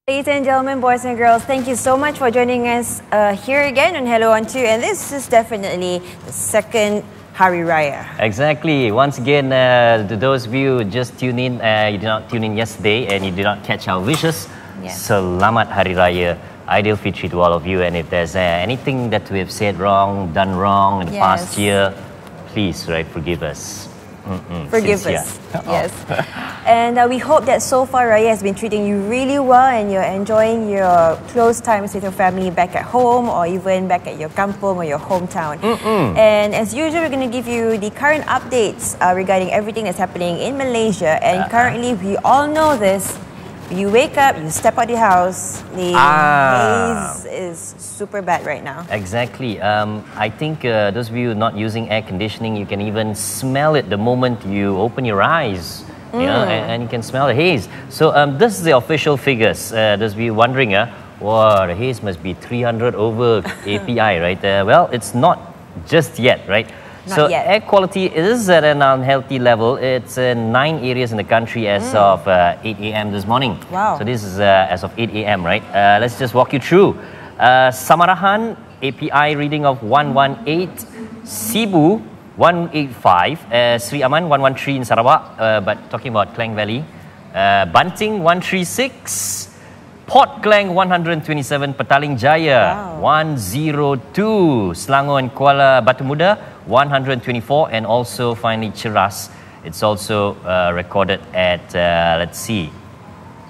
Ladies and gentlemen, boys and girls, thank you so much for joining us here again on Hello On 2. And this is definitely the second Hari Raya. Exactly. Once again, to those of you who just tune in, you did not tune in yesterday and you did not catch our wishes, Selamat Hari Raya. Ideal Fitri to all of you. And if there's anything that we have said wrong, done wrong in the past year, please, forgive us. Forgive us. Yes. And we hope that so far Raya has been treating you really well and you're enjoying your close times with your family back at home or even back at your kampung or your hometown. And as usual, we're going to give you the current updates regarding everything that's happening in Malaysia. And currently, we all know this. You wake up, you step out the house, the haze is super bad right now. Exactly. I think those of you not using air conditioning, you can even smell it the moment you open your eyes. You know, and you can smell the haze. So this is the official figures. Those of you wondering, wow, the haze must be 300 over API, right? Well, it's not just yet, right? Not yet. Air quality is at an unhealthy level. It's in 9 areas in the country as of 8 a.m. this morning. Wow. So this is as of 8 a.m., right? Let's just walk you through. Samarahan, API reading of 118. Sibu, 185. Sri Aman, 113 in Sarawak. But talking about Klang Valley. Banting, 136. Port Klang 127, Petaling Jaya 102, Selangor and Kuala Batu Muda 124, and also finally Cheras, it's also recorded at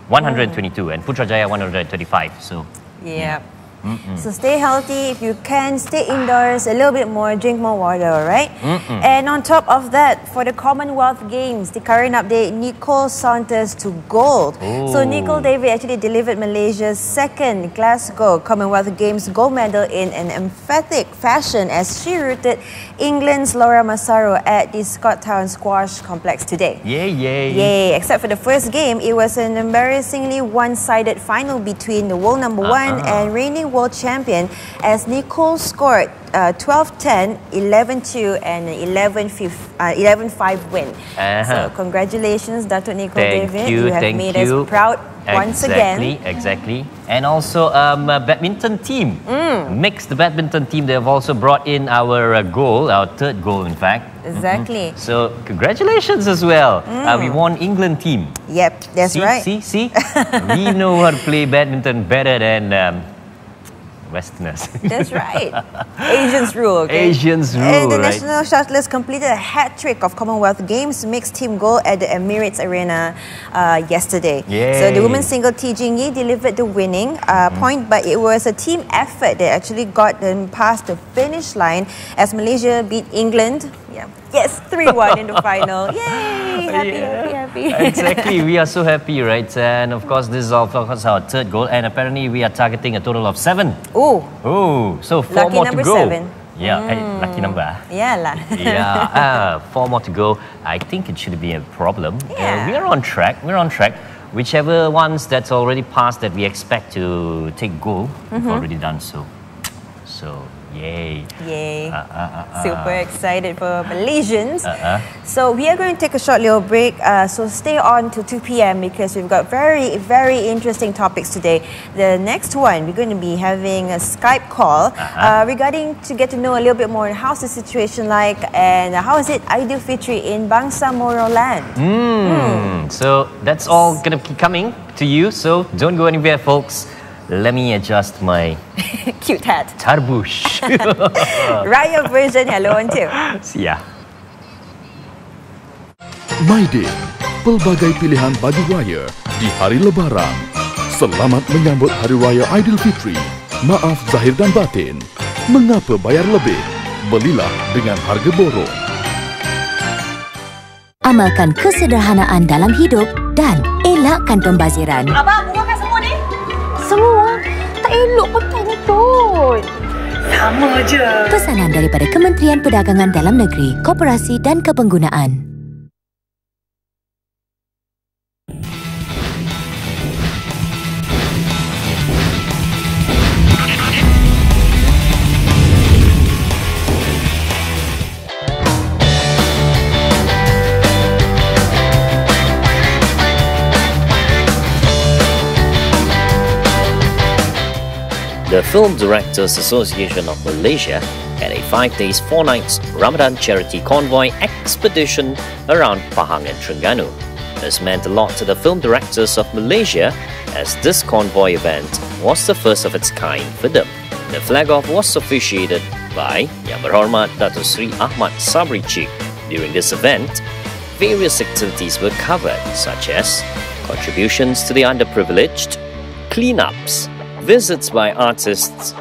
122, and Putrajaya 135. So so stay healthy. If you can, stay indoors a little bit more, drink more water, alright? And on top of that, for the Commonwealth Games, the current update, Nicole Saunders to gold. So Nicole David actually delivered Malaysia's second Glasgow Commonwealth Games gold medal in an emphatic fashion as she routed England's Laura Massaro at the Scott Town Squash Complex today. Yay! Except for the first game, it was an embarrassingly one-sided final between the world number one and reigning world champion, as Nicole scored 12-10, 11-2 and 11-5 win. So congratulations, Dato' Nicole David. You have made us proud once again. Exactly. And also badminton team. Mixed badminton team, they have also brought in our goal, our third goal in fact. Exactly. So congratulations as well. We won England team. Yep, that's right. See? We know how to play badminton better than Westerners. That's right. Asians rule, okay? Asians rule, and the national shuttlers completed a hat-trick of Commonwealth Games mixed team goal at the Emirates Arena yesterday. So the women's single T Jingyi delivered the winning point, but it was a team effort that actually got them past the finish line as Malaysia beat England. Yes, 3-1 in the final. Yay! Happy. Exactly, we are so happy, right? And of course, this is of course our third goal, and apparently we are targeting a total of 7. So 4 lucky more number to go. 7. Lucky number. Yeah, 4 more to go. I think it shouldn't be a problem. We are on track. Whichever ones that's already passed that we expect to take goal, we've already done so. Yay. Super excited for Malaysians. So we are going to take a short little break. So stay on till 2 p.m. because we've got very, very interesting topics today. The next one, we're going to be having a Skype call regarding to get to know a little bit more on how's the situation like and how is it Ideal Fitri in Bangsamoro land. So that's all going to be coming to you. So don't go anywhere, folks. Let me adjust my cute hat. Tarbush. Raya version Hello On 2. See ya. My Day, pelbagai pilihan baju raya di hari Lebaran. Selamat menyambut Hari Raya Aidilfitri. Maaf zahir dan batin. Mengapa bayar lebih? Belilah dengan harga borong. Amalkan kesederhanaan dalam hidup dan elakkan pembaziran. Abang, bukakan semua ni. Semua? Tak elok betul-betul. Sama je. Pesanan daripada Kementerian Perdagangan Dalam Negeri, Koperasi dan Kepenggunaan. The Film Directors Association of Malaysia had a 5 days, 4 nights Ramadan charity convoy expedition around Pahang and Terengganu. This meant a lot to the film directors of Malaysia, as this convoy event was the first of its kind for them. The flag off was officiated by Yang Berhormat Datuk Seri Ahmad Sabri Cik. During this event, various activities were covered, such as contributions to the underprivileged, cleanups, visits by artists,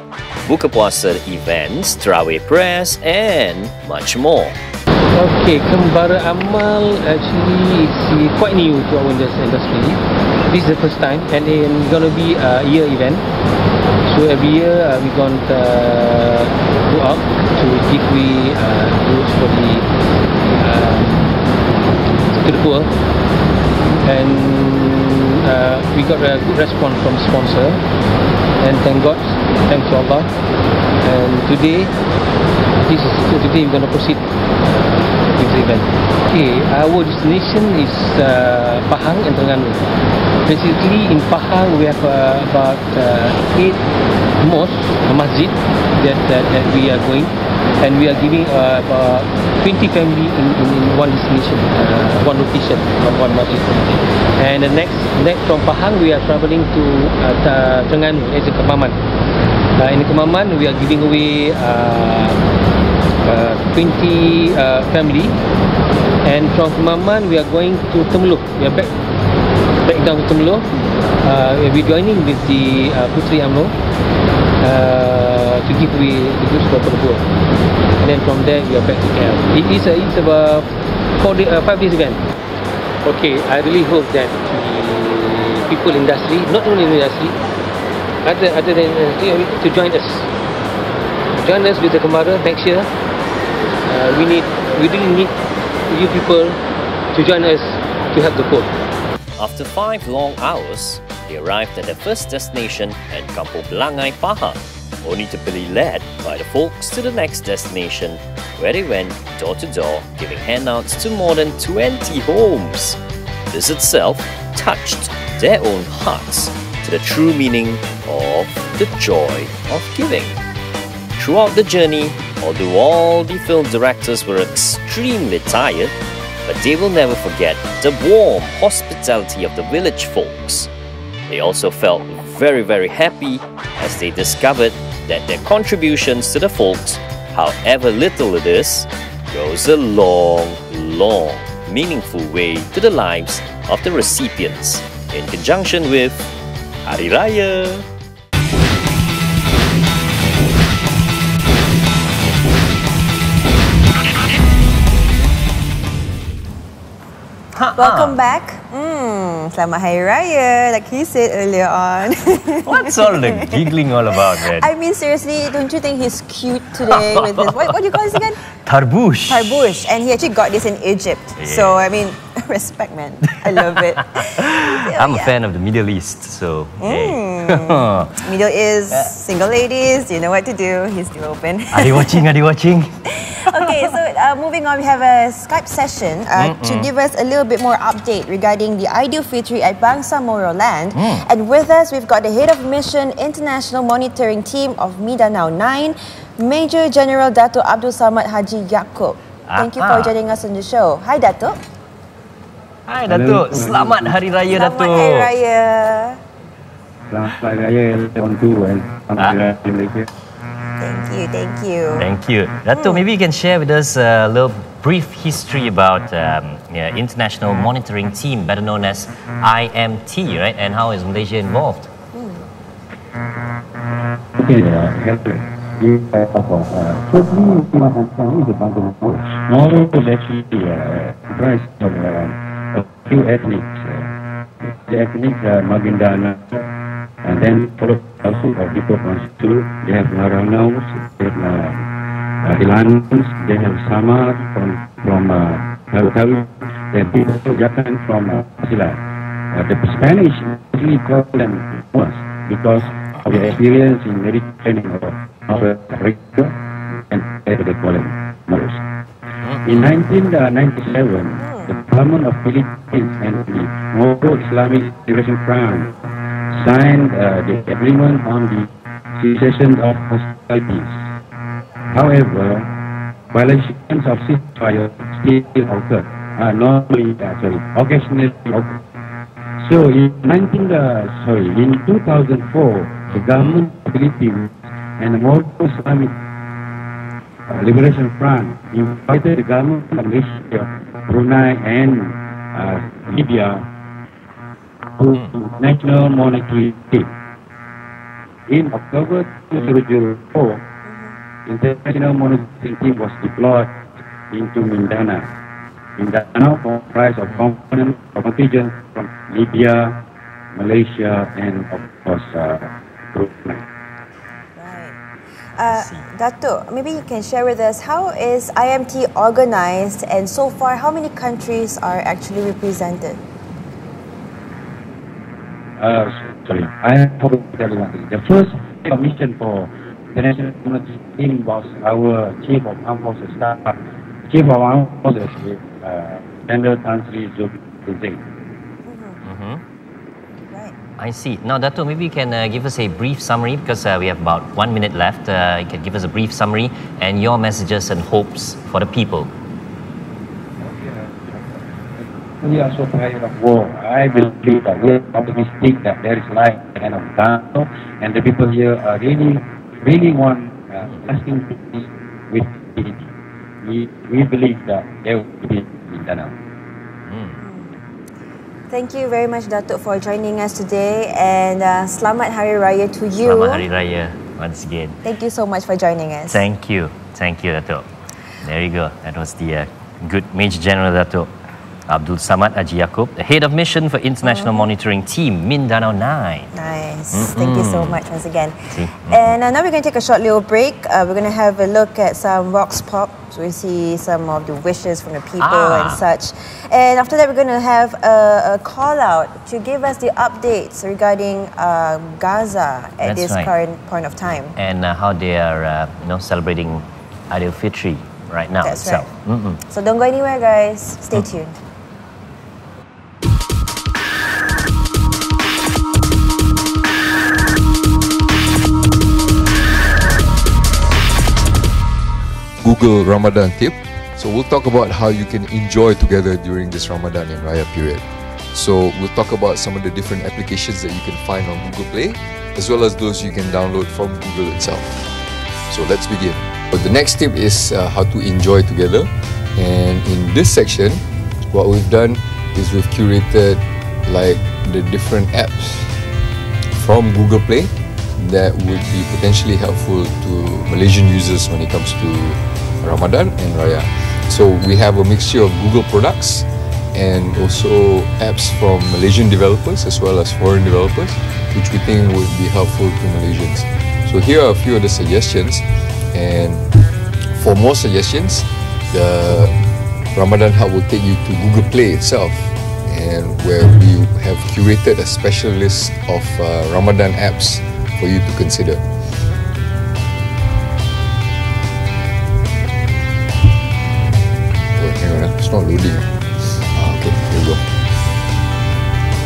buka puasa events, Tarawih prayers, and much more. Okay, Kembara Amal actually is quite new to our industry. This is the first time, and it's going to be a year event. So every year we're going to go out to give we goods for the to the poor, and we got a good response from sponsor, and thank God, thanks to Allah. And today we're going to proceed with the event. Okay, our destination is Pahang and Terengganu. Basically in Pahang we have about 8 mosques, a masjid that we are going, and we are giving about 20 family in one destination, one location, one masjid. And the next from Pahang we are travelling to Terengganu, as in Kemaman. In Kemaman we are giving away 20 family, and from Kemaman we are going to Temelloh. We are back down to Temelloh. We're joining with the Puteri UMNO to give away the goods for the poor, and then from there we are back to KL. It's about 5 days event. Okay, I really hope that the people in industry, not only in industry, other than to join us with the Kembara next year. We really need you people to join us to help the poor. After 5 long hours, they arrived at their first destination at Kampung Belangai, Pahang, only to be led by the folks to the next destination, where they went door to door giving handouts to more than 20 homes. This itself touched their own hearts to the true meaning of the joy of giving. Throughout the journey, although all the film directors were extremely tired, but they will never forget the warm hospitality of the village folks. They also felt very, very happy as they discovered that their contributions to the folks, however little it is, goes a long, long, meaningful way to the lives of the recipients in conjunction with Hari Raya. Welcome back. Selamat Hari Raya, like he said earlier on. What's all the giggling all about, man? I mean, seriously, don't you think he's cute today with his, what do you call this again? Tarbush. Tarbush. And he actually got this in Egypt. Yeah. So, I mean, respect, man. I love it. I'm a fan of the Middle East, so hey. Middle East, single ladies, you know what to do. He's still open. Are you watching? Are you watching? Okay, so moving on, we have a Skype session to give us a little bit more update regarding the Aidilfitri at Bangsa Moro Land. And with us, we've got the Head of Mission International Monitoring Team of Mindanao 9, Major General Dato' Abdul Samad Haji Yaakob. Thank you for joining us on the show. Hi, Dato'. Hai, Dato'. Selamat Hari Raya, Dato'. Selamat Hari Raya. Selamat Hari Raya untuk Malaysia. Thank you. Thank you. Dato', maybe you can share with us a little brief history about International Monitoring Team, better known as IMT, right? And how is Malaysia involved? Okay, firstly, is a Bangladesh. Moro is actually comprised of a few ethnics. The ethnic Magindana, and then followed also by people from Sulu. They have Maranaus, they have Ilanus, they have Samar from Talu, they have people Japan from Sila. The Spanish usually call them Moors because of their experience in Mediterranean or Africa, and they call them Moors. In 1997, the government of Philippines and the Moro Islamic Liberation Front signed the agreement on the cessation of hostilities. However, violations of ceasefire still occur. Occasionally occur. So in 2004, the government of the Philippines and the Morocco Islamic Liberation Front invited the government of Malaysia, Brunei, and Libya to national monetary team. In October 2004, international monetary team was deployed into Mindanao. Mindanao comprised of contingents from Libya, Malaysia, and of course Brunei. Dato, maybe you can share with us, how is IMT organized, and so far how many countries are actually represented? Sorry, I forgot to tell you one thing. The first commission for the national monetary team was our Chief of Armed Forces Staff, Chief of Armed Forces, General Tan Sri Zulkifli. I see. Now, Dato, maybe you can give us a brief summary, because we have about 1 minute left. You can give us a brief summary and your messages and hopes for the people. We are so tired of war. I believe that we are optimistic that there is light at the end of the tunnel, and the people here are really want lasting peace with unity. We believe that there will be in tunnel. Thank you very much, Datuk, for joining us today, and Selamat Hari Raya to you. Selamat Hari Raya once again. Thank you so much for joining us. Thank you, Datuk. There you go. That was the good Major General Datuk Abdul Samad Haji Yaakob, the head of mission for International Monitoring Team Mindanao 9. Nice. Thank you so much once again. And now we're going to take a short little break. We're going to have a look at some Vox Pop. So we see some of the wishes from the people and such. And after that, we're going to have a call out to give us the updates regarding Gaza at this current point of time. And how they are celebrating Idul Fitri right now. That's right. So don't go anywhere, guys. Stay tuned. Google Ramadan tip. So we'll talk about how you can enjoy together during this Ramadan and Raya period. So we'll talk about some of the different applications that you can find on Google Play, as well as those you can download from Google itself. So let's begin. But the next tip is how to enjoy together. And in this section, what we've done is we've curated like the different apps from Google Play that would be potentially helpful to Malaysian users when it comes to Ramadan and Raya. So we have a mixture of Google products and also apps from Malaysian developers as well as foreign developers, which we think would be helpful to Malaysians. So here are a few of the suggestions, and for more suggestions, the Ramadan Hub will take you to Google Play itself, and where we have curated a special list of Ramadan apps for you to consider. Oh, hang on, it's not loading. Okay, here we go.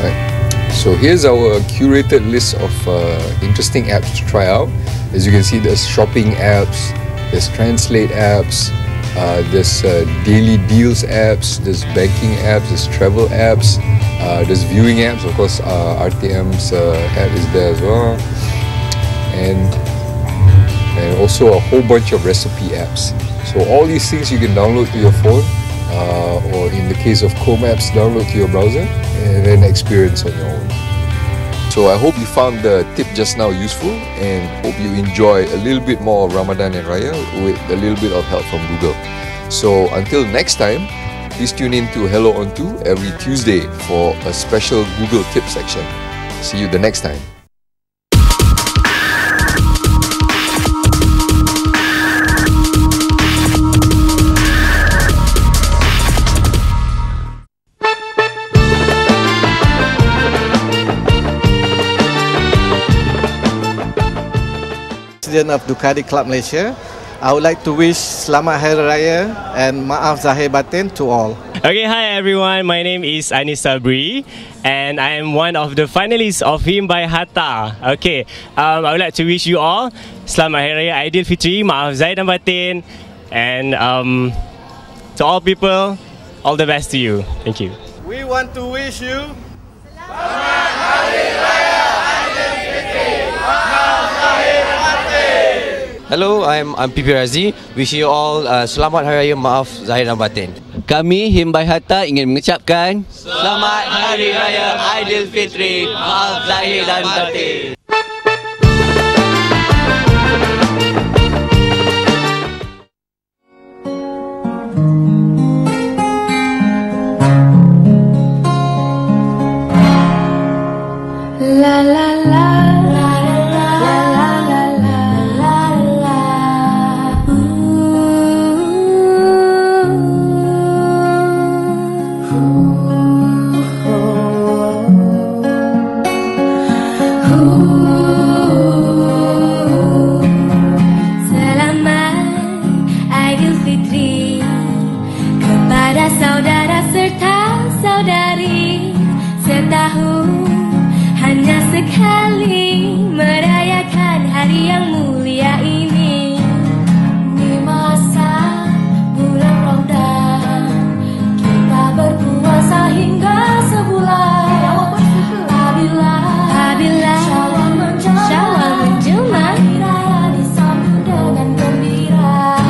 Alright, so here's our curated list of interesting apps to try out. As you can see, there's shopping apps, there's translate apps, there's daily deals apps, there's banking apps, there's travel apps, there's viewing apps. Of course, RTM's app is there as well. And also a whole bunch of recipe apps. So all these things you can download to your phone, or in the case of Chrome apps, download to your browser and then experience on your own. So I hope you found the tip just now useful, and hope you enjoy a little bit more of Ramadan and Raya with a little bit of help from Google. So until next time, please tune in to Hello On 2 every Tuesday for a special Google tip section. See you the next time. Of Ducati Club Malaysia, I would like to wish Selamat Hari Raya and Maaf Zahir Batin to all. Okay, hi everyone. My name is Anis Sabri, and I am one of the finalists of Him by Hatta. Okay, I would like to wish you all Selamat Hari Raya Aidilfitri, Maaf Zahir dan Batin, and to all people, all the best to you. Thank you. We want to wish you Hello, I'm Pipi Razi. Wish you all Selamat Hari Raya Maaf Zahir dan Batin. Kami Himbai Hatta ingin mengucapkan Selamat Hari Raya Aidilfitri, Maaf Zahir dan Batin. La la la. Saudara serta saudari, setahun hanya sekali merayakan hari yang mulia ini. Di masa bulan Ramadan, kita berpuasa hingga sebulan. Apabila Syawal menjelma, hari raya disambut dengan gembira.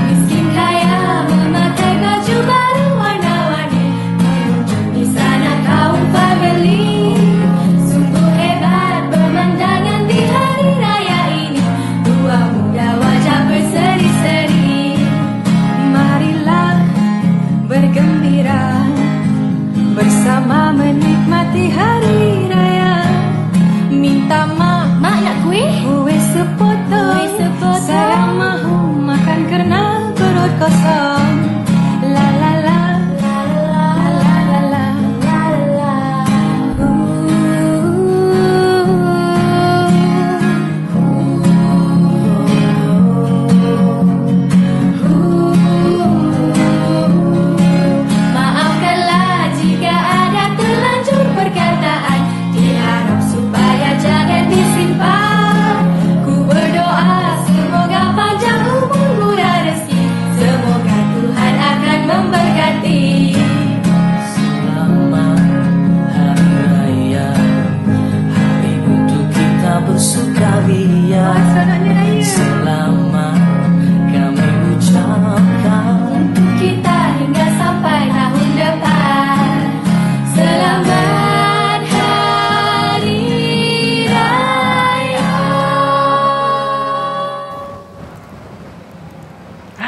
Miskin kaya memakai baju baru warna-warni, mengunjung di sana kaum family. Sungguh hebat pemandangan di hari raya ini, tua muda wajah berseri-seri. Marilah bergembira bersama menikmati hari raya. Minta mak nak kue sepotong. Saya mahu makan kerana perut kosong. La la la la la la la la la. Maafkanlah jika ada terlanjur perkataan, diharap supaya jangan disimpan. Ku berdoa semoga panjang umur, murah rezeki, semoga Tuhan akan memberkati. Selamat Hari Raya, hari untuk kita bersukaria. Selamat kami ucapkan Untuk kita hingga sampai tahun depan. Selamat Hari Raya.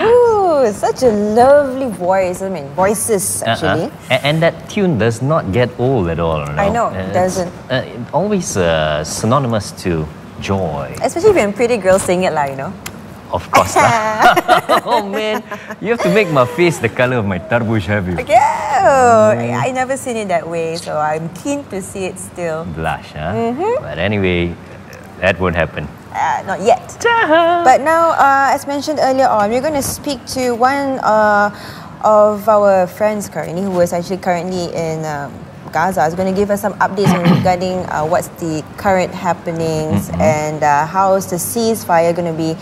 Ooh, such a lovely voice. I mean, voices actually. And that tune does not get old at all. I know, it doesn't. It's always synonymous to joy. Especially when pretty girls sing it, you know. Of course. Oh man, you have to make my face the color of my tarbush, have you? Yeah, I never seen it that way, so I'm keen to see it still. Blush, huh? But anyway, that won't happen. Not yet. But now, as mentioned earlier on, we're going to speak to one of our friends currently, who is actually currently in Gaza, is going to give us some updates regarding what's the current happenings and how is the ceasefire going to be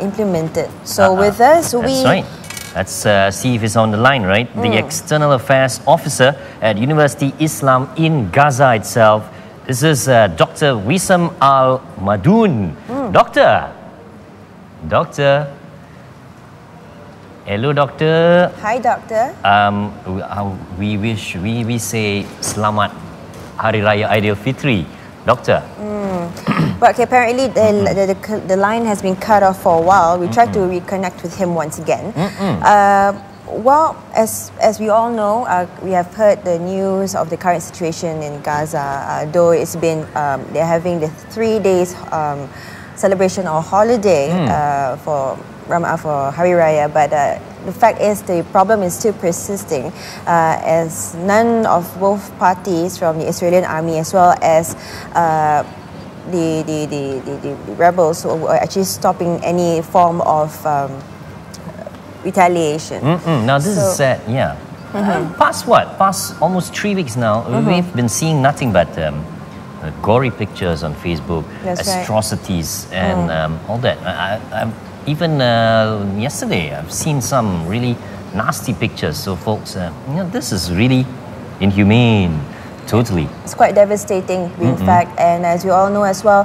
implemented. So with us, That's right. Let's see if he's on the line, right? The External Affairs Officer at University Islam in Gaza itself. This is Dr. Wisam Al-Madun. Doctor. Hello, Doctor. Hi, Doctor. We say Selamat Hari Raya Aidilfitri, Doctor. But okay, apparently the line has been cut off for a while. We tried to reconnect with him once again. Well, as we all know, we have heard the news of the current situation in Gaza. Though it's been they're having the 3 days celebration or holiday for Hari Raya, but the fact is the problem is still persisting, as none of both parties, from the Israeli army as well as the rebels who were actually stopping any form of retaliation. Now this is sad, yeah. Past what? Past almost 3 weeks now, we've been seeing nothing but gory pictures on Facebook, That's atrocities, and all that. Even yesterday, I've seen some really nasty pictures. So, folks, this is really inhumane. Totally. It's quite devastating, in fact, and as we all know as well,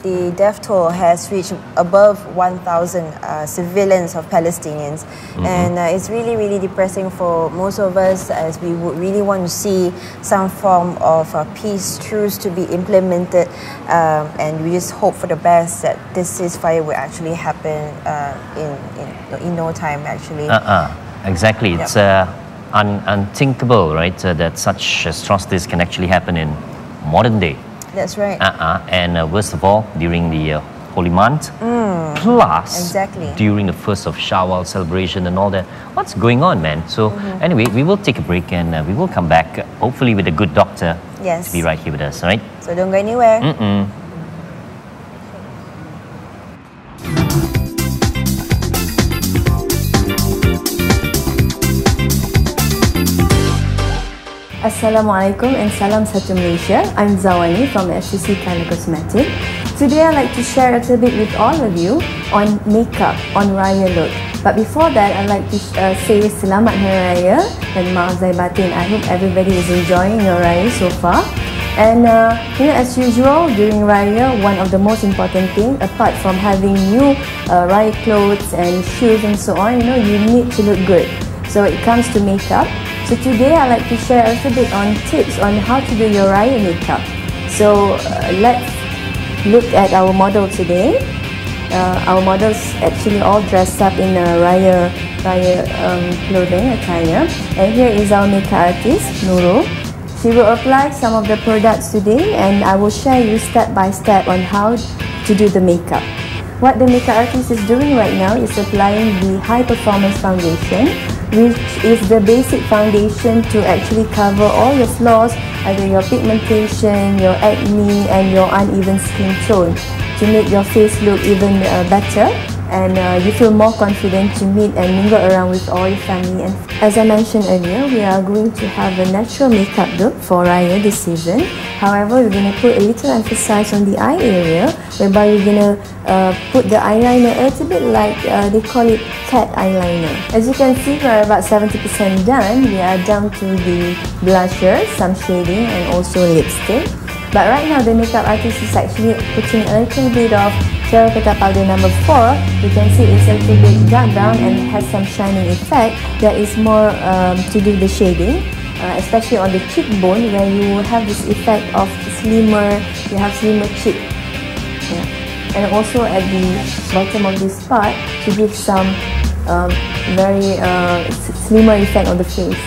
the death toll has reached above 1,000 civilians of Palestinians, and it's really, really depressing for most of us, as we would really want to see some form of peace truce to be implemented, and we just hope for the best that this ceasefire will actually happen in no time, actually. Exactly. It's unthinkable, right, that such atrocities can actually happen in modern day. That's right. And worst of all, during the holy month, plus during the first of Shawwal celebration and all that. What's going on, man? So anyway, we will take a break and we will come back, hopefully with a good doctor to be right here with us, all right? So don't go anywhere. Assalamualaikum and salam satu Malaysia. I'm Zawani from the FCC Color Cosmetic. Today I'd like to share a little bit with all of you on makeup, on Raya look. But before that, I'd like to say Selamat Hari Raya and Maaf Zahir Batin. I hope everybody is enjoying your Raya so far. And as usual, during Raya, one of the most important things, apart from having new Raya clothes and shoes and so on, you need to look good. So it comes to makeup. So today I'd like to share a little bit on tips on how to do your Raya makeup. So let's look at our model today. Our models actually all dressed up in a Raya clothing attire. And here is our makeup artist, Nurul. She will apply some of the products today, and I will share you step by step on how to do the makeup. What the makeup artist is doing right now is applying the high performance foundation, which is the basic foundation to actually cover all your flaws, either your pigmentation, your acne, and your uneven skin tone, to make your face look even better, and you feel more confident to meet and mingle around with all your family. And as I mentioned earlier, we are going to have a natural makeup look for Raya this season. However, we're going to put a little emphasis on the eye area, whereby we're going to put the eyeliner a little bit like they call it cat eyeliner. As you can see, we're about 70% done. We are down to the blusher, some shading, and also lipstick. But right now, the makeup artist is actually putting a little bit of terracotta powder number 4. You can see it's a little bit dark brown and has some shining effect. That is more to do the shading, especially on the cheekbone, where you have this effect of slimmer, you have slimmer cheek. And also at the bottom of this part to give some very slimmer effect on the face.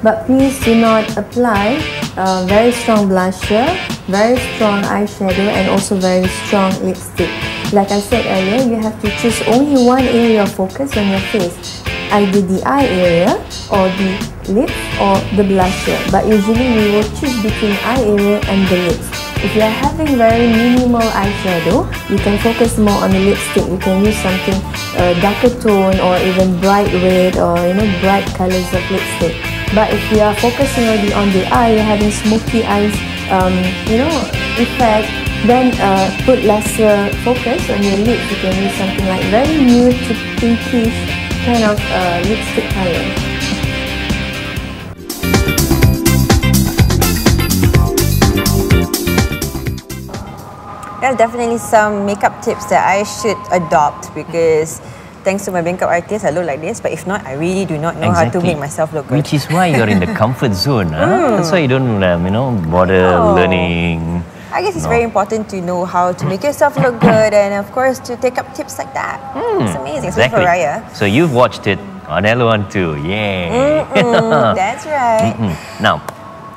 But please do not apply very strong blusher, very strong eyeshadow, and also very strong lipstick. Like I said earlier, you have to choose only one area of focus on your face, either the eye area or the lips or the blusher. But usually we will choose between eye area and the lips. If you are having very minimal eyeshadow, you can focus more on the lipstick. You can use something darker tone or even bright red or bright colors of lipstick. But if you are focusing already on the eye, you're having smoky eyes, effect, then put lesser focus on your lips. You can use something like very nude to pinkish kind of lipstick color. There are definitely some makeup tips that I should adopt, because thanks to my makeup artist, I look like this. But if not, I really do not know how to make myself look good. Which is why you're in the comfort zone. That's why you don't, bother learning. I guess it's very important to know how to make yourself look good, and of course to take up tips like that. It's amazing, especially for Raya. So you've watched it on L1 too. Yay! That's right. Now,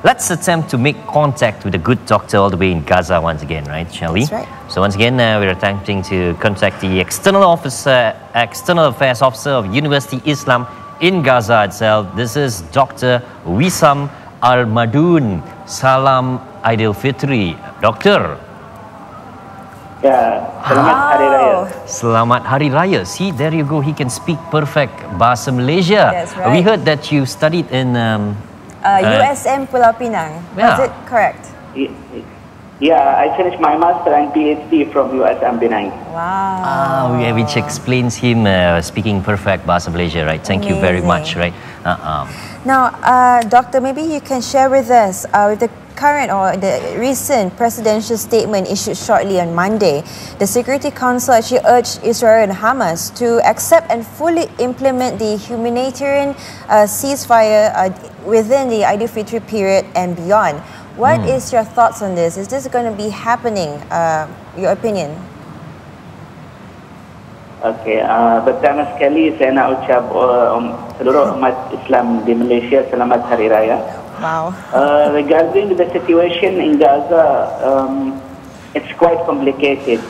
let's attempt to make contact with a good doctor all the way in Gaza once again, right? Shall we? That's right. So once again, we're attempting to contact the External Affairs Officer of University Islam in Gaza itself. This is Dr. Wissam Al-Madoun. Salam Aidilfitri. Doctor. Ya, selamat Hari Raya. Selamat Hari Raya. See, there you go. He can speak perfect bahasa Malaysia. That's right. We heard that you studied in USM Pulau Pinang. Yeah. Was it correct? Yeah, I finished my master and PhD from USM Penang. Wow. Which explains him speaking perfect bahasa Malaysia, right? Thank you very much, right? Now, Doctor, maybe you can share with us with the current or the recent presidential statement issued shortly on Monday. The Security Council actually urged Israel and Hamas to accept and fully implement the humanitarian ceasefire within the Aidilfitri period and beyond. What is your thoughts on this? Is this going to be happening? Your opinion? Okey, pertama sekali saya nak ucap seluruh umat Islam di Malaysia selamat Hari Raya. Wow. Regarding the situation in Gaza, it's quite complicated.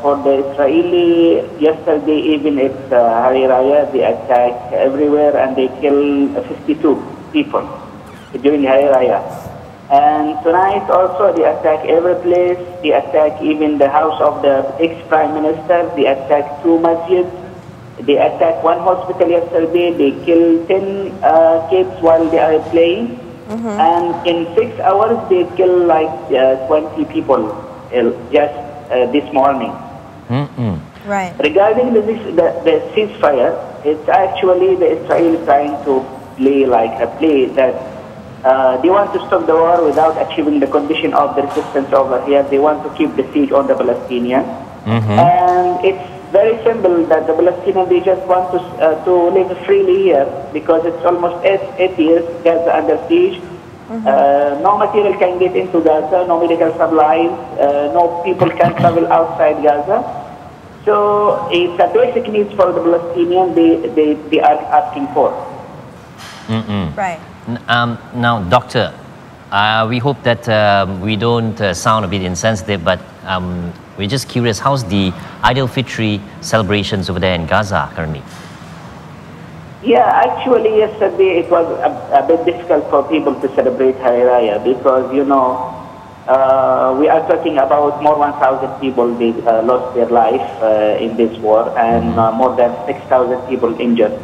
For the Israeli, yesterday even it's Hari Raya, they attack everywhere and they kill 52 people during Hari Raya. And tonight also they attack every place. They attack even the house of the ex-prime minister. They attack 2 masjids. They attack 1 hospital yesterday. They kill 10 kids while they are playing. And in 6 hours they kill like 20 people just this morning. Right. Regarding the ceasefire, it's actually the Israel trying to play like a play that they want to stop the war without achieving the condition of the resistance over here. They want to keep the siege on the Palestinians. And it's very simple that the Palestinians, they just want to live freely here because it's almost 8 years Gaza under siege. No material can get into Gaza, no medical supplies, no people can travel outside Gaza. So it's a basic needs for the Palestinians they are asking for. Right. Now, Doctor, we hope that we don't sound a bit insensitive, but we're just curious, how's the Aidilfitri celebrations over there in Gaza currently? Yeah, actually yesterday it was a bit difficult for people to celebrate Hari Raya because, you know, we are talking about more 1,000 people they lost their life in this war and more than 6,000 people injured.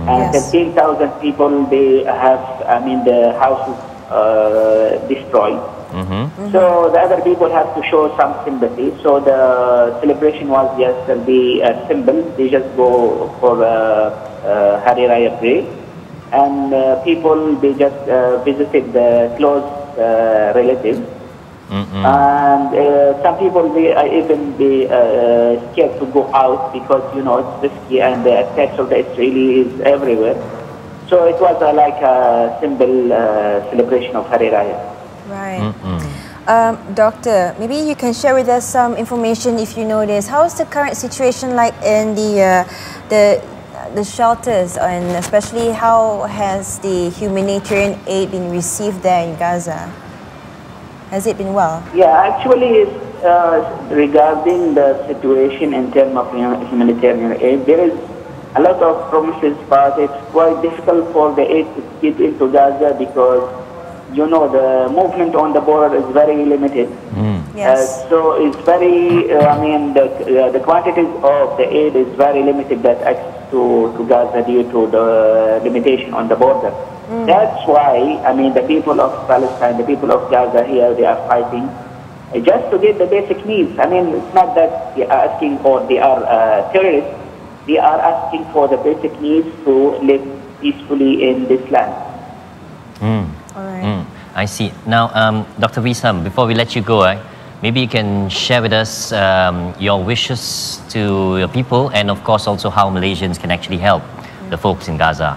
And 15,000 people, they have, the houses destroyed. So the other people have to show some sympathy. So the celebration was yesterday simple. They just go for Hari Raya prayer. And people, they just visited the close relatives. And some people, they even be scared to go out because, you know, it's risky and the attacks of the Israelis is everywhere. So it was like a simple celebration of Hari Raya. Right. Doctor, maybe you can share with us some information if you know this. How is the current situation like in the shelters, and especially how has the humanitarian aid been received there in Gaza? Has it been well? Yeah, actually, regarding the situation in terms of humanitarian aid, there is a lot of promises, but it's quite difficult for the aid to get into Gaza because, you know, the movement on the border is very limited. Yes. So it's very, the quantities of the aid is very limited that access to Gaza due to the limitation on the border. That's why, the people of Palestine, the people of Gaza here, they are fighting just to get the basic needs. It's not that they are asking for, they are terrorists. They are asking for the basic needs to live peacefully in this land. All right. I see. Now, Dr. Wisam, before we let you go, maybe you can share with us your wishes to your people and, of course, also how Malaysians can actually help the folks in Gaza.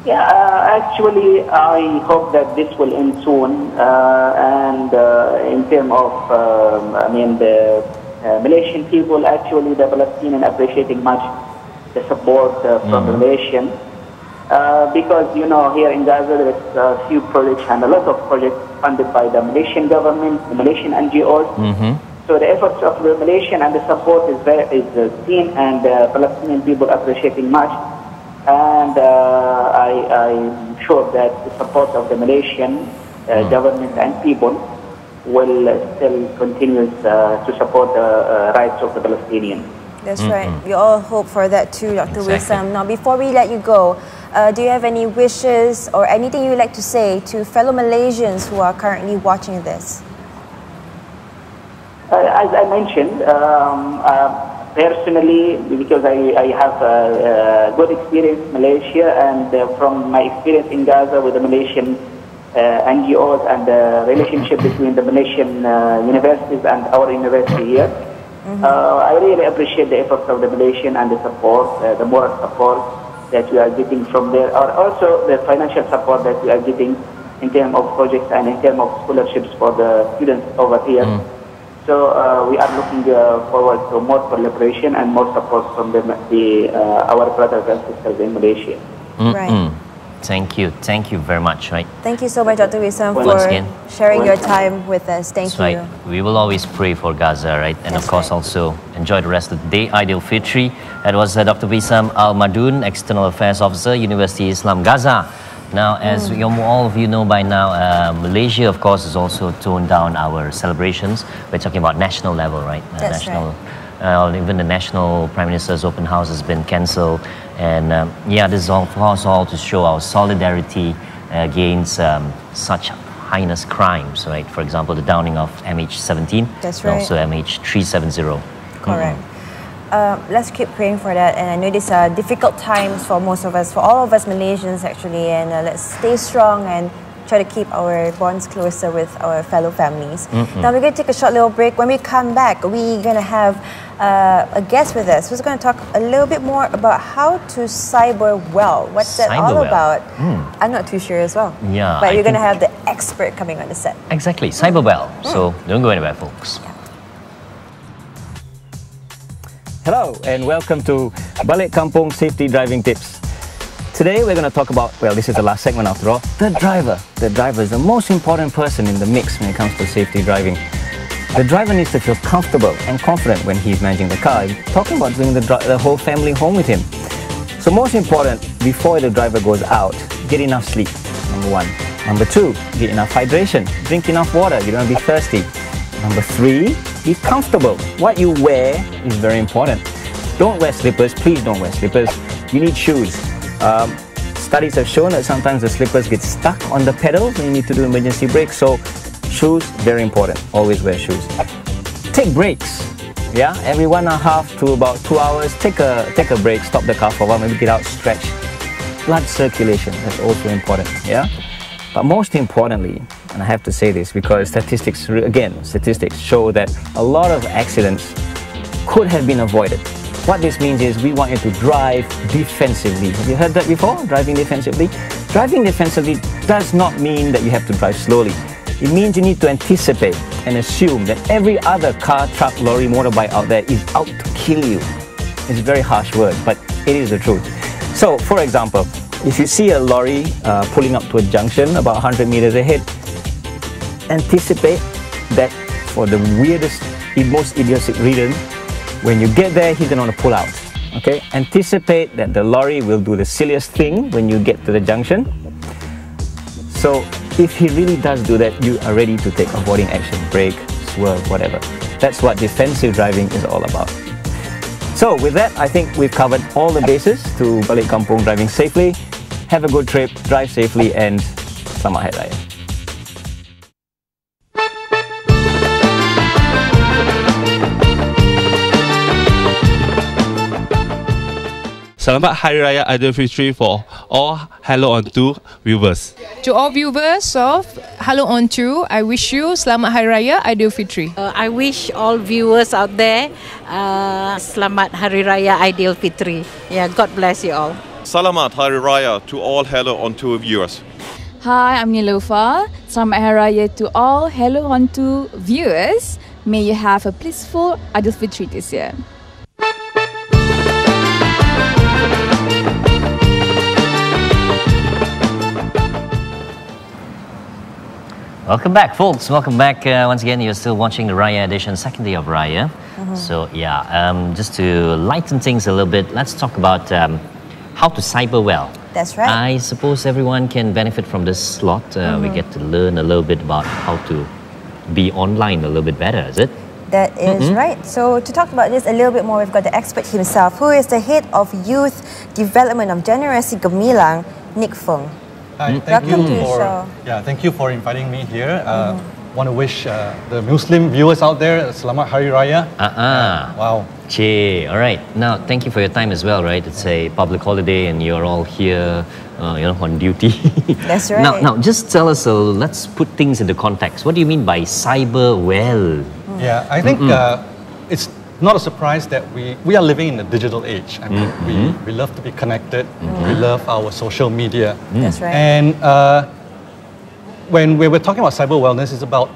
Yeah, actually, I hope that this will end soon. And in terms of, the Malaysian people, actually, the Palestinians appreciating much the support from the Malaysian. Because, you know, here in Gaza, there is a few projects and a lot of projects funded by the Malaysian government, the Malaysian NGOs. So the efforts of the Malaysian and the support is seen, and the Palestinian people appreciating much. And I'm sure that the support of the Malaysian government and people will still continue to support the rights of the Palestinians. That's right. We all hope for that too, Dr. Wissam. Now, before we let you go, do you have any wishes or anything you'd like to say to fellow Malaysians who are currently watching this? As I mentioned, personally, because I have a good experience in Malaysia, and from my experience in Gaza with the Malaysian NGOs and the relationship between the Malaysian universities and our university here, I really appreciate the efforts of the Malaysian and the support, the moral support that we are getting from there, or also the financial support that we are getting in terms of projects and in terms of scholarships for the students over here. So we are looking forward to more collaboration and more support from our brothers and sisters in Malaysia. Right. Thank you very much. Right. Thank you so much, Dr. Wissam, for sharing your time with us. Thank you. Right. We will always pray for Gaza, right? And of course also enjoy the rest of the day. Aidil Fitri. That was Dr. Wissam Al-Madun, External Affairs Officer, University Islam Gaza. Now, as all of you know by now, Malaysia, of course, has also toned down our celebrations. We're talking about national level, right? That's national, even the national Prime Minister's open house has been cancelled. And this is all for us all to show our solidarity against such heinous crimes, right? For example, the downing of MH17 That's and right. also MH370. Correct. Let's keep praying for that. And I know these are difficult times for most of us, for all of us Malaysians actually. And let's stay strong and try to keep our bonds closer with our fellow families. Now we're going to take a short little break. When we come back, we're going to have a guest with us who's going to talk a little bit more about how to cyber well. What's that all about? I'm not too sure as well. Yeah, but we're going to have the expert coming on the set. Exactly, cyber well. So don't go anywhere, folks. Hello and welcome to Balik Kampung Safety Driving Tips. Today we're going to talk about, well, this is the last segment after all, the driver. The driver is the most important person in the mix when it comes to safety driving. The driver needs to feel comfortable and confident when he's managing the car. He's talking about bringing the whole family home with him. So most important, before the driver goes out, get enough sleep, number one. Number two, get enough hydration. Drink enough water, you don't want to be thirsty. Number three, be comfortable. What you wear is very important. Don't wear slippers, please don't wear slippers. You need shoes. Studies have shown that sometimes the slippers get stuck on the pedals when you need to do emergency brakes. So shoes, very important. Always wear shoes. Take breaks. Yeah, every 1.5 to about 2 hours, take a break, stop the car for a while, maybe get out, stretch. Blood circulation, that's also important. Yeah. But most importantly, and I have to say this because statistics show that a lot of accidents could have been avoided. What this means is we want you to drive defensively. Have you heard that before? Driving defensively? Driving defensively does not mean that you have to drive slowly. It means you need to anticipate and assume that every other car, truck, lorry, motorbike out there is out to kill you. It's a very harsh word, but it is the truth. So, for example, if you see a lorry pulling up to a junction about 100 meters ahead, anticipate that for the weirdest, most idiotic reason, when you get there, he's going to want to pull out. Okay? Anticipate that the lorry will do the silliest thing when you get to the junction. So if he really does do that, you are ready to take avoiding action, brake, swerve, whatever. That's what defensive driving is all about. So with that, I think we've covered all the bases to Balik Kampung driving safely. Have a good trip, drive safely, and Selamat Hari Raya. Selamat Hari Raya Aidilfitri for all Hello On 2 viewers. To all viewers of Hello On 2, I wish you Selamat Hari Raya Aidilfitri. I wish all viewers out there Selamat Hari Raya Aidilfitri. Yeah, God bless you all. Selamat Hari Raya to all Hello On 2 viewers. Hi, I'm Nilofa. Selamat Hari Raya to all Hello On 2 viewers. May you have a blissful Aidilfitri this year. Welcome back, folks. Welcome back. Once again, you're still watching the Raya edition, second day of Raya. So, yeah, just to lighten things a little bit, let's talk about how to cyber well. That's right. I suppose everyone can benefit from this slot. We get to learn a little bit about how to be online a little bit better, is it? That is right. So to talk about this a little bit more, we've got the expert himself, who is the head of youth development of Generasi Gemilang, Nick Feng. Hi, thank you for inviting me here. Want to wish the Muslim viewers out there Selamat Hari Raya. Wow. Che, all right. Now, thank you for your time as well, right? It's a public holiday and you're all here, on duty. That's right. Now, just tell us, let's put things into context. What do you mean by cyber well? Yeah, I think it's not a surprise that we are living in a digital age. I mean, we love to be connected. We love our social media. That's right. And when we were talking about cyber wellness, it's about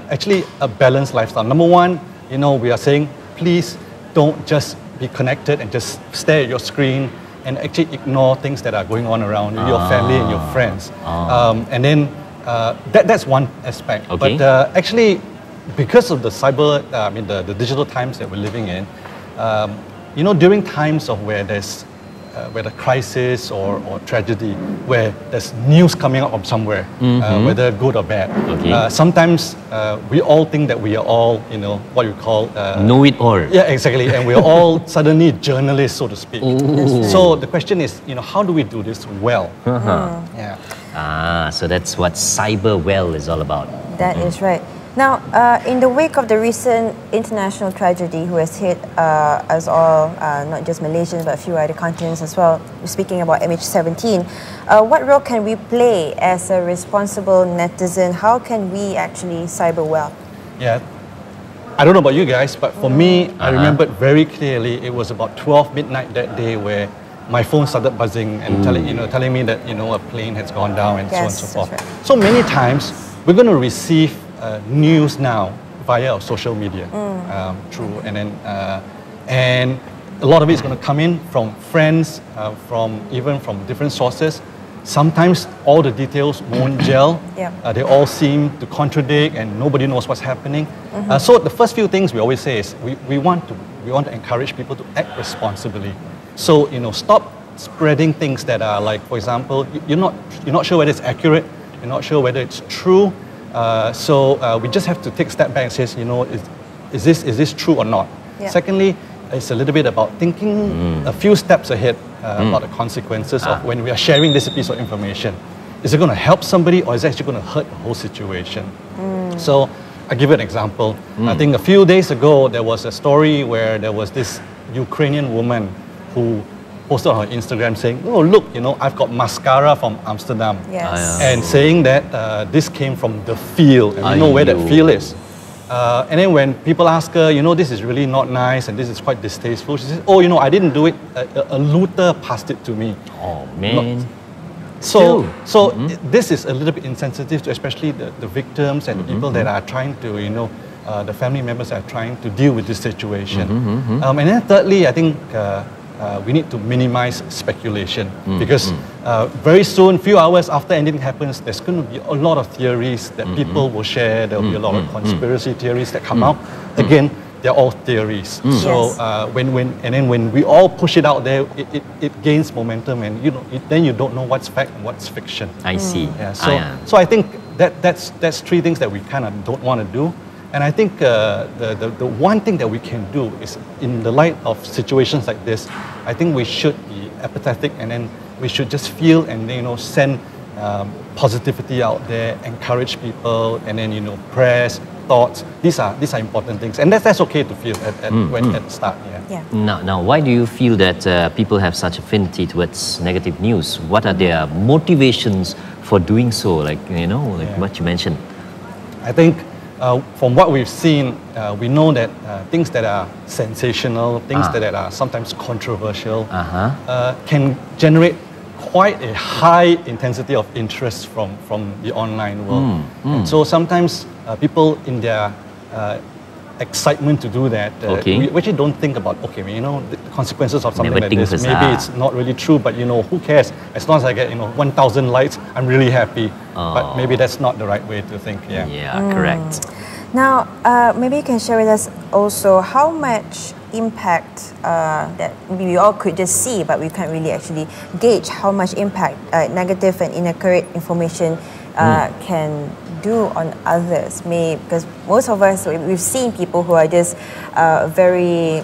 actually a balanced lifestyle. Number one, we are saying, please don't just be connected and just stare at your screen and actually ignore things that are going on around you, your family and your friends. And then that's one aspect. Okay. But actually, because of the cyber, the digital times that we're living in, during times of where there's whether crisis or tragedy, where there's news coming up from somewhere, whether good or bad. Okay. Sometimes we all think that we are all, what you call... know it all. Yeah, exactly. And we're all suddenly journalists, so to speak. So the question is, how do we do this well? Yeah. So that's what cyber well is all about. That is right. Now, in the wake of the recent international tragedy who has hit us all, not just Malaysians but a few other continents as well, speaking about MH17, what role can we play as a responsible netizen? How can we actually cyber well? Yeah, I don't know about you guys, but for me, I remembered very clearly it was about 12 midnight that day where my phone started buzzing and telling me that a plane has gone down and so on and so forth. Right. So many times we're going to receive news now via our social media, through, and then and a lot of it is going to come in from friends, even from different sources. Sometimes all the details won't gel. They all seem to contradict, and nobody knows what's happening. So the first few things we always say is we want to encourage people to act responsibly. So stop spreading things that are like, for example, you're not sure whether it's accurate, you're not sure whether it's true. So we just have to take a step back and say, is this true or not? Secondly, it's a little bit about thinking a few steps ahead about the consequences of when we are sharing this piece of information. Is it going to help somebody, or is it actually going to hurt the whole situation? So I'll give you an example. I think a few days ago there was a story where there was this Ukrainian woman who posted on her Instagram saying, oh look, I've got mascara from Amsterdam. And saying that this came from the field, and you know where that field is. And then when people ask her, this is really not nice and this is quite distasteful, she says, oh, I didn't do it, a looter passed it to me. Oh man. So this is a little bit insensitive to especially the victims and the people that are trying to, the family members are trying to deal with this situation. And then thirdly, I think we need to minimize speculation, because very soon, few hours after anything happens, there's going to be a lot of theories that people will share. There will be a lot of conspiracy theories that come out. Again, they're all theories. So when we all push it out there, it gains momentum, and then you don't know what's fact and what's fiction. I see. Yeah, so I think that's three things that we kind of don't want to do. And I think the one thing that we can do is, in the light of situations like this, I think we should be apathetic, and then we should just feel and send positivity out there, encourage people, and then prayers, thoughts. These are important things, and that's okay to feel at the start. Now, why do you feel that people have such affinity towards negative news? What are their motivations for doing so? Like what you mentioned. I think. From what we've seen, we know that things that are sensational, things that are sometimes controversial, can generate quite a high intensity of interest from the online world. And so sometimes people, in their excitement to do that, we actually don't think about, the consequences of something like this. Maybe it's not really true, but who cares? As long as I get 1,000 likes, I'm really happy. But maybe that's not the right way to think. Correct. Now, maybe you can share with us also how much impact that we all could just see, but we can't really actually gauge how much impact negative and inaccurate information can do on others. Because most of us, we've seen people who are just very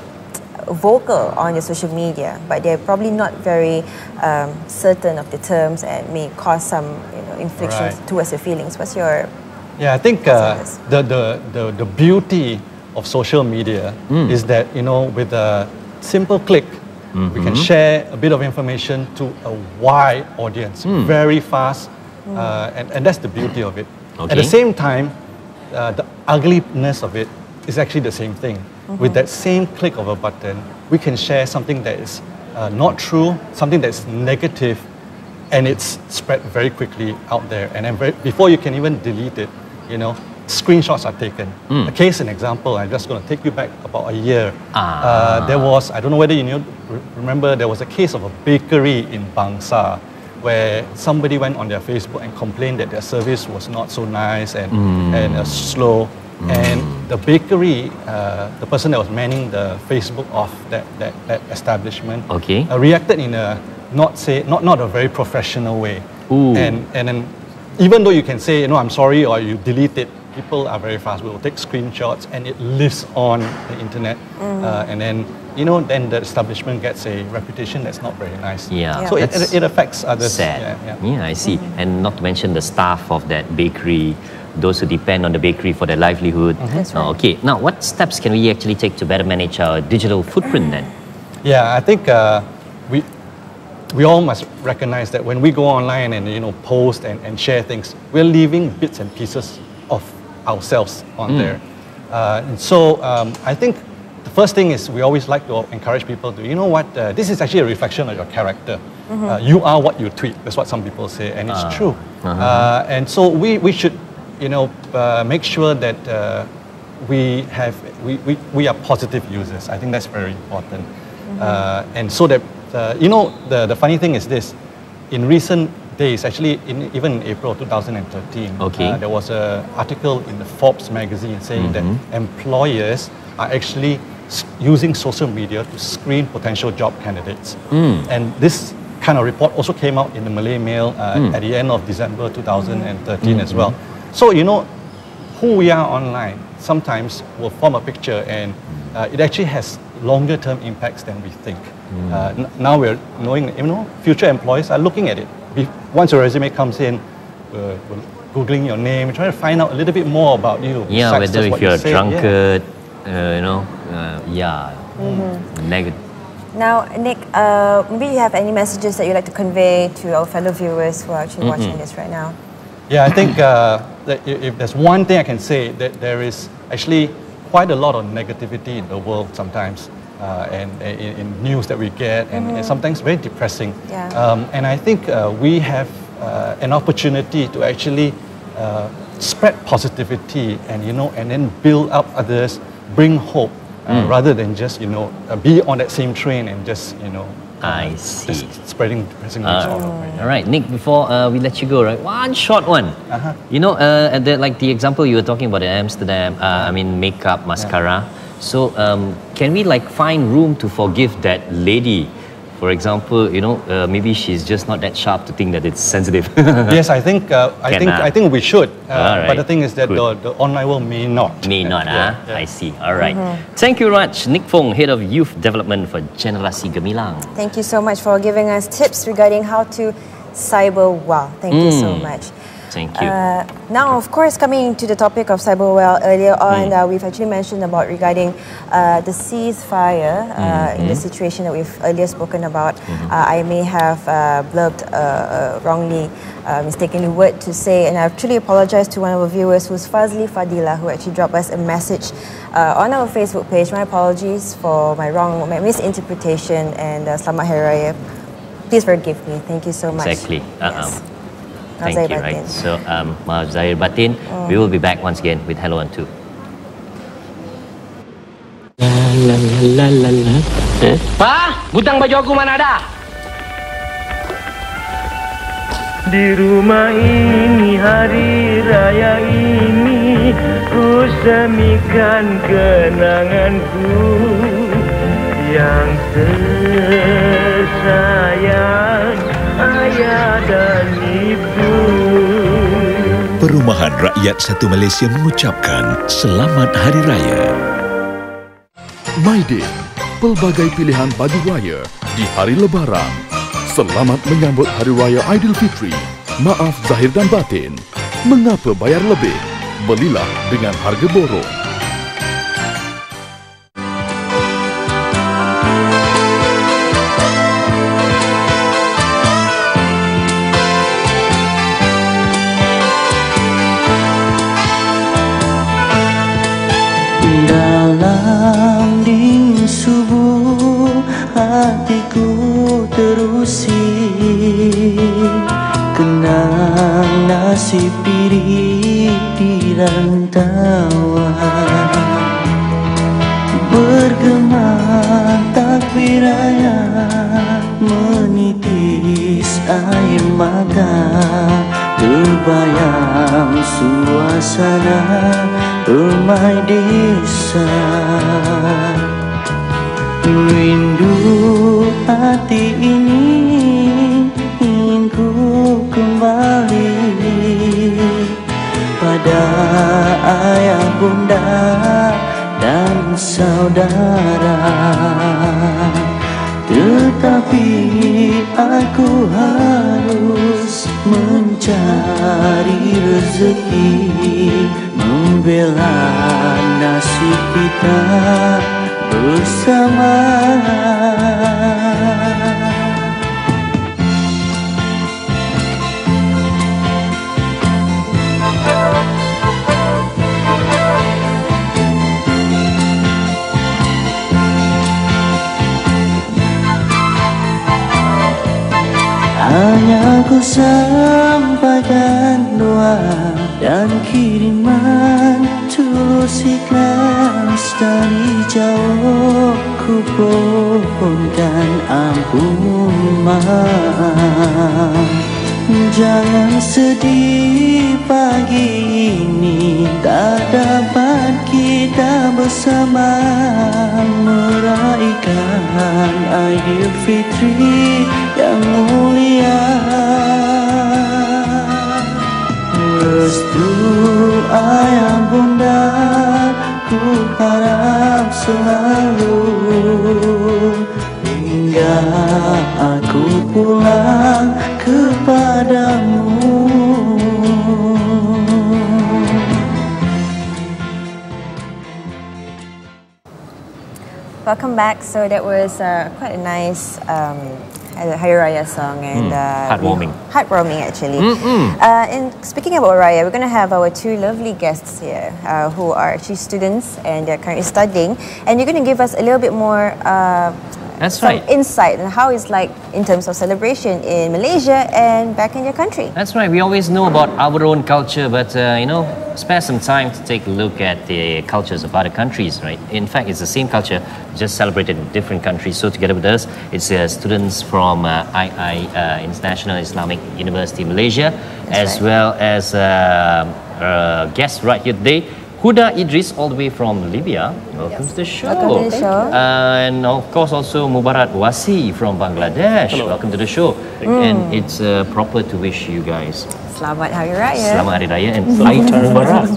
vocal on the social media, but they're probably not very certain of the terms and may cause some inflictions towards the feelings. What's your... Yeah, I think the beauty of social media is that, with a simple click, we can share a bit of information to a wide audience very fast, and that's the beauty of it. Okay. At the same time, the ugliness of it is actually the same thing. With that same click of a button, we can share something that is not true, something that's negative, and it's spread very quickly out there. And then before you can even delete it, screenshots are taken. A case, an example, I'm just going to take you back about a year. There was, I don't know whether you remember, there was a case of a bakery in Bangsa where somebody went on their Facebook and complained that their service was not so nice and slow. And the bakery, the person that was manning the Facebook of that establishment, reacted in a not a very professional way. And then even though you can say, I'm sorry, or you delete it, people are very fast. We will take screenshots and it lives on the internet. And then, then the establishment gets a reputation that's not very nice. Yeah. So it affects others. Sad. Yeah, I see. And not to mention the staff of that bakery, those who depend on the bakery for their livelihood. That's right. Okay, now what steps can we actually take to better manage our digital footprint then? Yeah, I think we all must recognize that when we go online and post and share things, we're leaving bits and pieces of ourselves on there. And so I think the first thing is we always like to encourage people to, this is actually a reflection of your character. You are what you tweet. That's what some people say, and it's true. And so we should make sure that we are positive users. I think that's very important. And so that, the funny thing is this, in recent days, actually even in April 2013, there was an article in the Forbes magazine saying that employers are actually using social media to screen potential job candidates. And this kind of report also came out in the Malay Mail at the end of December 2013 as well. So, who we are online sometimes will form a picture, and it actually has longer term impacts than we think. Now we're knowing, future employees are looking at it. Once your resume comes in, we're Googling your name, trying to find out a little bit more about you. Yeah, whether if you're a drunkard, negative. Now, Nick, maybe you have any messages that you'd like to convey to our fellow viewers who are actually watching this right now? Yeah, I think that if there's one thing I can say, that there is actually quite a lot of negativity in the world sometimes, and in news that we get, and sometimes very depressing. And I think we have an opportunity to actually spread positivity and then build up others, bring hope, rather than just be on that same train and just I see. Just spreading depressing news all over. All right, Nick, before we let you go, right, one short one. Like the example you were talking about in Amsterdam, makeup, mascara. So can we find room to forgive that lady? For example, maybe she's just not that sharp to think that it's sensitive. Yes, I think we should. Right. But the thing is that the online world may not. May not, I see. All right. Thank you very much, Nick Fong, Head of Youth Development for Generasi Gemilang. Thank you so much for giving us tips regarding how to cyber well. Thank you so much. Thank you. Now, of course, coming to the topic of cyber well, earlier on, we've actually mentioned about regarding the ceasefire in the situation that we've earlier spoken about. I may have blurbed wrongly, mistakenly word to say, and I truly apologize to one of our viewers who's Fazli Fadila, who actually dropped us a message on our Facebook page. My apologies for my misinterpretation, and Selamat Hari Raya. Please forgive me. Thank you so much. Exactly. Yes. Thank you. Right. So, Maaf Zahir Batin, we will be back once again with Hello on 2. Pak, gudang baju aku mana ada? Di rumah ini, hari raya ini, ku semikan kenanganku. yang tersayang, ayah dan ibu. Perumahan Rakyat Satu Malaysia mengucapkan Selamat Hari Raya. My Day, pelbagai pilihan baju raya di hari Lebaran. Selamat menyambut Hari Raya Aidilfitri. Maaf zahir dan batin. Mengapa bayar lebih? Belilah dengan harga borong. Dalam dingin subuh hatiku terusik, kenang nasib diri di rantauan. Bergema takbir raya, menitis air mata, terbayang suasana rumah desa. Rindu hati ini ingin ku kembali pada ayah bunda dan saudara. Tetapi aku harus mencari rezeki, membela nasib kita bersama. Hanya ku sampaikan doa dan kiriman tulus ikhlas dari jauh, ku pohonkan ampunan. Jangan sedih pagi ini tak dapat kita bersama meraihkan Aidilfitri yang mulia. Restu ayah bunda ku harap selalu hingga aku pulang kepadamu. Welcome back. So that was quite a nice Hari Raya song and heartwarming actually. And speaking about Raya, we're going to have our two lovely guests here who are actually students and they're currently studying, and you're going to give us a little bit more insight on how it's like in terms of celebration in Malaysia and back in your country. That's right. We always know about our own culture, but spare some time to take a look at the cultures of other countries, right? In fact, it's the same culture, just celebrated in different countries. So together with us, it's students from International Islamic University Malaysia, well as guests right here today, Huda Idris, all the way from Libya. Welcome to the show. Welcome to the show. And of course also Mubarak Wasi from Bangladesh. Hello. Welcome to the show. And it's proper to wish you guys Selamat Hari Raya. Selamat Hari Raya and Aidil Mubarak.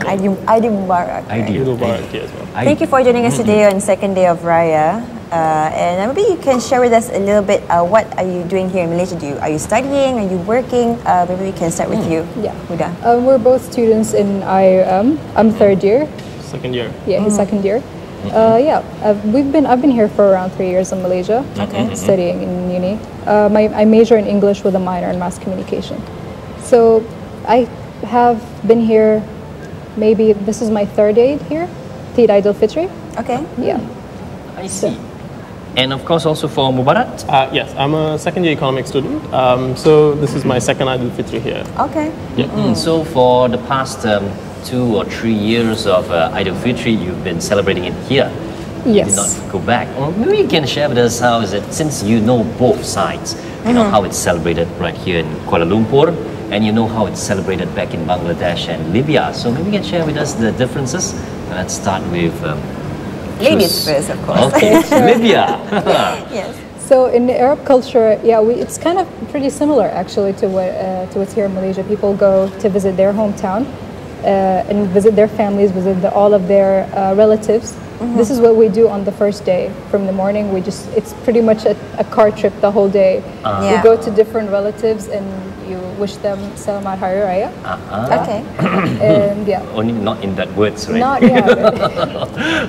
Aidil Mubarak. Aidil Mubarak as well. Thank you for joining us today on second day of Raya. And maybe you can share with us a little bit what are you doing here in Malaysia? Are you studying? Are you working? Maybe we can start with you. Yeah. Huda. We're both students in IIM. I'm third year. Second year. Yeah, he's second year. I've been here for around 3 years in Malaysia. Studying in uni. I major in English with a minor in mass communication. So I have been here, maybe this is my third Eid here, Eid Aidilfitri. Okay. Yeah. I see. And of course also for Mubarak? Yes, I'm a second year economics student. So this is my second Aidilfitri here. Okay. Yeah. So for the past 2 or 3 years of Aidilfitri, you've been celebrating it here. Yes. You did not go back. Or maybe you can share with us how is it, since you know both sides, you know how it's celebrated right here in Kuala Lumpur, and you know how it's celebrated back in Bangladesh and Libya. So maybe you can share with us the differences. Let's start with Ladies first, of course. Okay, Libya. Yes. So in the Arab culture, yeah, it's kind of pretty similar actually to what's here in Malaysia. People go to visit their hometown and visit their families, visit all of their relatives. This is what we do on the first day. From the morning, it's pretty much a car trip the whole day. We go to different relatives and you wish them Selamat Hari Raya. Okay. And yeah. Only not in that words, right? Not, yeah.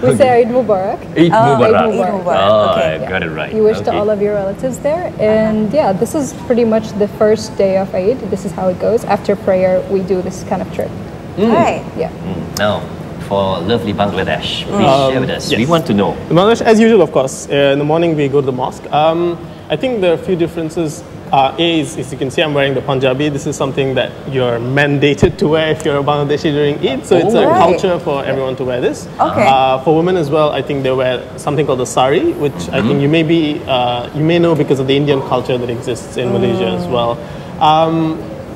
We say Eid Mubarak. Eid Mubarak. Eid Mubarak. Oh, Okay. I got it right. You wish to all of your relatives there. And yeah, this is pretty much the first day of Eid. This is how it goes. After prayer, we do this kind of trip. Right. Yeah. Now, for lovely Bangladesh, please share with us. Yes. We want to know. In Bangladesh, as usual, of course, in the morning we go to the mosque. I think there are a few differences. A is, as you can see, I'm wearing the Punjabi. This is something that you're mandated to wear if you're a Bangladeshi during Eid. So it's a culture for everyone to wear this. Okay. For women as well, I think they wear something called the sari, which I think you may know because of the Indian culture that exists in Malaysia as well.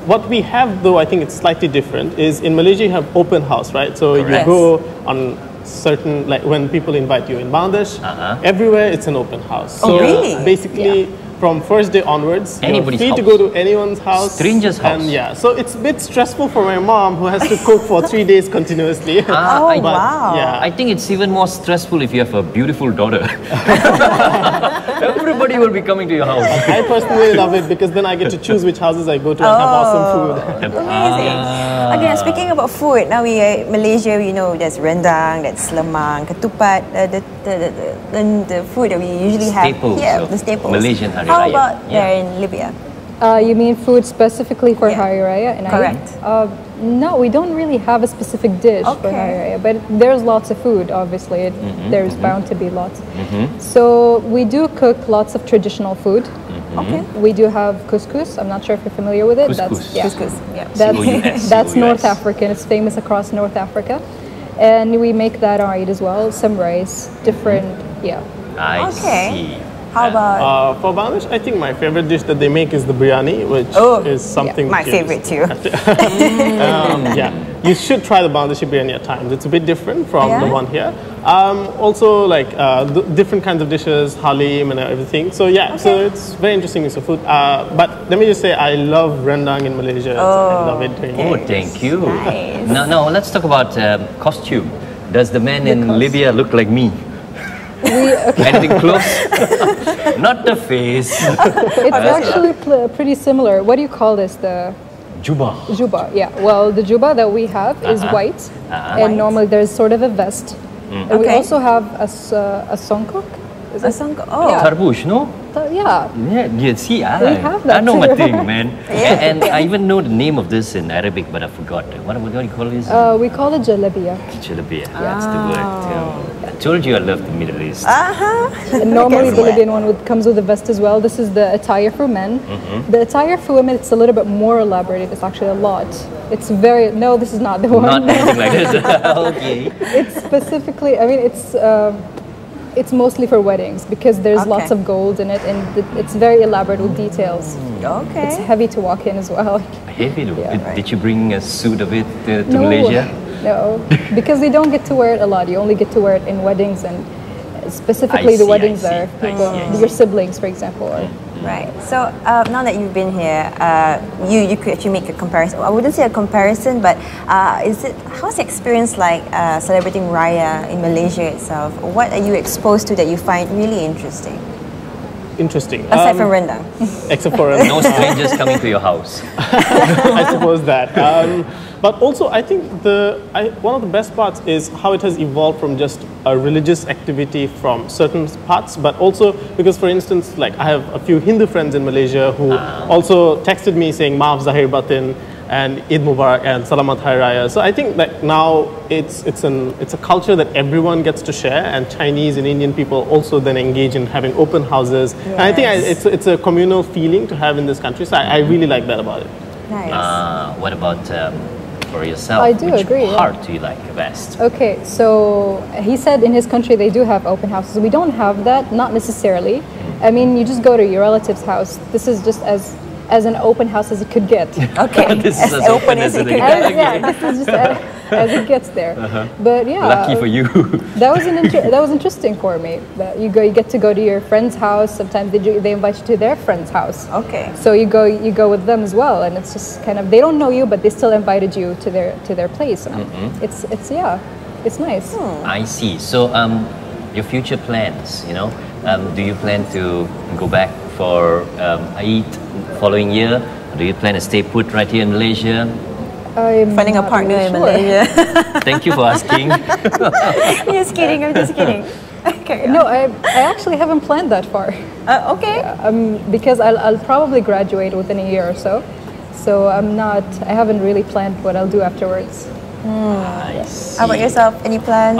What we have, though, I think it's slightly different, is in Malaysia you have open house, right? So you go on certain, like when people invite you in Bangladesh, everywhere it's an open house. So really? basically, from first day onwards, Anybody's you're free to house. go to anyone's house. Stranger's house. And yeah, so it's a bit stressful for my mom who has to cook for 3 days continuously. Yeah. I think it's even more stressful if you have a beautiful daughter. Everybody will be coming to your house. I personally love it because then I get to choose which houses I go to and have awesome food. Amazing. Okay, speaking about food, now we are in Malaysia, you know, there's rendang, there's lemang, ketupat, the food that we usually Staples have. Yeah, of the staples. Malaysian Hari How Raya. about there in Libya? You mean food specifically for Hari Raya? And Correct. No, we don't really have a specific dish for Hari Raya, but there's lots of food, obviously. There's bound to be lots. So we do cook lots of traditional food. Okay. We do have couscous. I'm not sure if you're familiar with it. Couscous. Yeah. That's North African. It's famous across North Africa. And we make that on Eid as well. Some rice, different, I see. How about for Bangladesh, I think my favorite dish that they make is the biryani, which is something. my favorite too. You should try the Bangladeshi biryani at times. It's a bit different from the one here. Also, like different kinds of dishes, halim and everything. So so it's very interesting use of food. But let me just say, I love rendang in Malaysia. I love it. Thank you. Nice. Now let's talk about costume. Does the man in Libya look like me? Anything close? Not the face. It's actually pretty similar. What do you call this? The Juba. Juba, yeah. Well, the juba that we have is white, and normally there's sort of a vest. And we also have a songkok. Is it? Tarbush, no? See, We have that I know too. my thing, man. And I even know the name of this in Arabic, but I forgot. What do you call this? We call it jalabiya. Jalabiya, that's the word. I told you I love the Middle East. And normally the Libyan one comes with a vest as well. This is the attire for men. The attire for women, it's a little bit more elaborate. It's actually a lot. It's very, no, this is not the one. Not anything like this. Okay. It's specifically, I mean, it's mostly for weddings because there's lots of gold in it and it's very elaborate with details. Okay. It's heavy to walk in as well. Heavy? Did you bring a suit of it to Malaysia? No, because you don't get to wear it a lot. You only get to wear it in weddings and specifically the weddings are people, your siblings, for example. Right. So now that you've been here, you could actually make a comparison. I wouldn't say a comparison, but how's the experience like celebrating Raya in Malaysia itself? What are you exposed to that you find really interesting? Interesting. Aside from rendang. Except for rendang. No strangers coming to your house. I suppose that. But also, I think one of the best parts is how it has evolved from just a religious activity from certain parts, but also because, for instance, like I have a few Hindu friends in Malaysia who also texted me saying Maaf Zahir Batin and Eid Mubarak and Selamat Hari Raya. So I think that now it's a culture that everyone gets to share, and Chinese and Indian people also then engage in having open houses. Yes. And I think it's a communal feeling to have in this country. So I really like that about it. Nice. What about for yourself? I do agree. Which part do you like the best? Okay, so he said in his country they do have open houses. We don't have that, not necessarily. I mean, you just go to your relative's house. This is just as an open house as it could get. Okay. This is as open as it could get. Yeah, this is just as it gets there. But yeah, lucky for you. that was interesting for me. That you get to go to your friend's house. Sometimes they invite you to their friend's house. Okay. So you go with them as well, and it's just kind of, they don't know you, but they still invited you to their place. It's nice. I see. So your future plans, do you plan to go back for Eid following year? Or do you plan to stay put right here in Malaysia? I'm finding a partner in Malaysia. Thank you for asking. Just kidding. I'm just kidding. Okay. No, I actually haven't planned that far. Okay. Because I'll probably graduate within a year or so. So I haven't really planned what I'll do afterwards. Nice. How about yourself? Any plans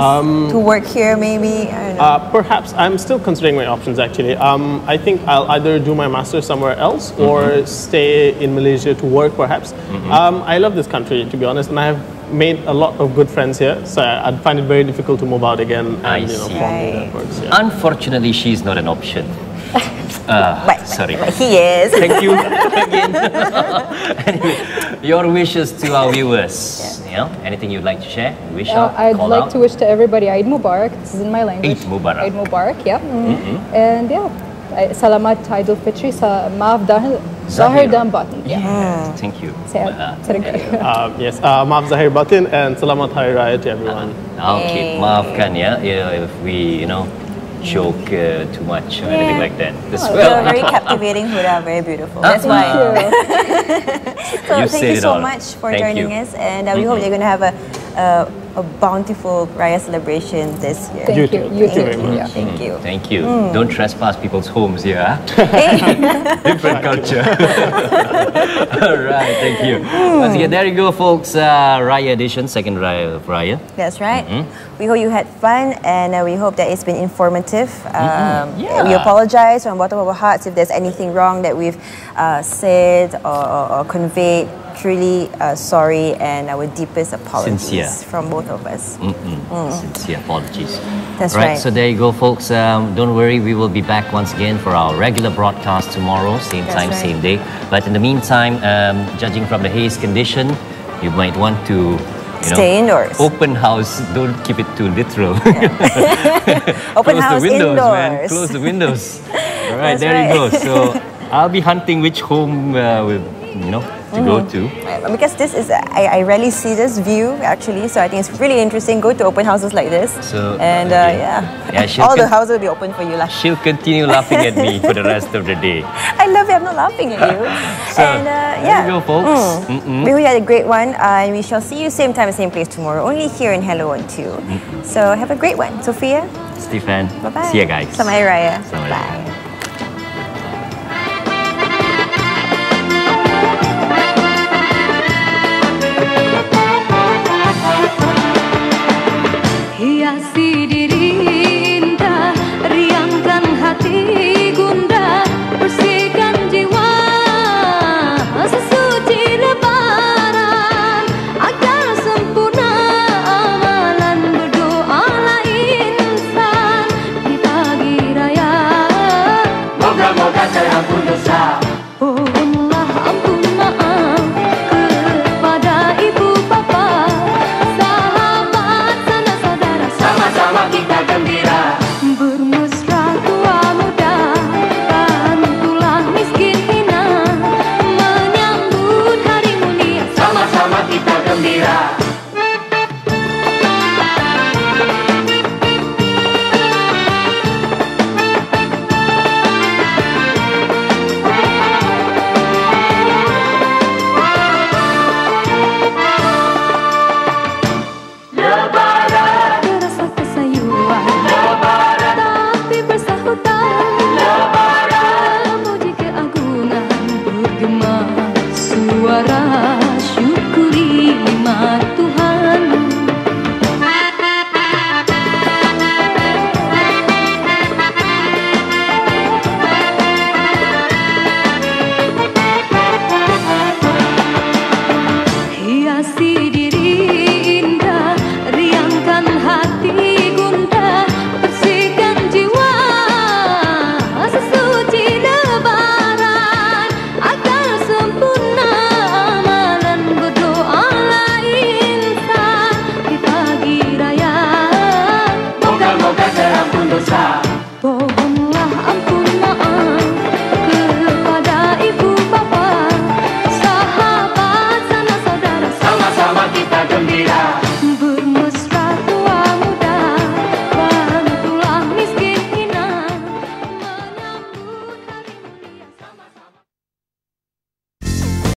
to work here maybe? I don't know. Perhaps. I'm still considering my options actually. I think I'll either do my master's somewhere else or stay in Malaysia to work perhaps. I love this country, to be honest, and I have made a lot of good friends here, so I'd find it very difficult to move out again and form new networks. Yeah. Unfortunately, she's not an option. Sorry. But he is. Thank you again. Anyway, your wishes to our viewers. Anything you'd like to share? I'd like to wish to everybody Eid Mubarak. This is in my language. Eid Mubarak. Eid Mubarak, yeah. And Salamat Idul Fitri sa Maaf Zahir dan Batin. Yeah. Thank you. Yes, Maaf Zahir Batin and Selamat Hari Raya to everyone. Okay, maafkan if we joke too much or anything like that. You're very captivating, Huda, very beautiful. That's why. So thank you so much for joining us, and we hope you're going to have a bountiful Raya celebration this year. Thank you. You too. Thank you. Thank you. Don't trespass people's homes here. Different culture. All right, thank you. Once again, there you go, folks. Raya edition, second Raya of Raya. That's right. We hope you had fun, and we hope that it's been informative. We apologize from the bottom of our hearts if there's anything wrong that we've said or conveyed. Truly sorry, and our deepest apologies from both of us. Sincere apologies. That's right. So there you go, folks. Don't worry, we will be back once again for our regular broadcast tomorrow, same time, same day. But in the meantime, judging from the haze condition, you might want to stay indoors. Open house. Don't keep it too literal. Open house Close the windows, indoors. man. Close the windows. All right, there you go. So I'll be hunting which home to go to. Because this is, I rarely see this view actually, so I think it's really interesting. Go to open houses like this. So, and all the houses will be open for you. She'll continue laughing at me for the rest of the day. I love it, I'm not laughing at you. And there you go, folks. We hope you had a great one, and we shall see you same time, same place tomorrow, only here in Hello on 2. So have a great one. Sophia? Stefan. Bye-bye. See you guys. Selamat Hari Raya. Selamat Hari Raya. Bye.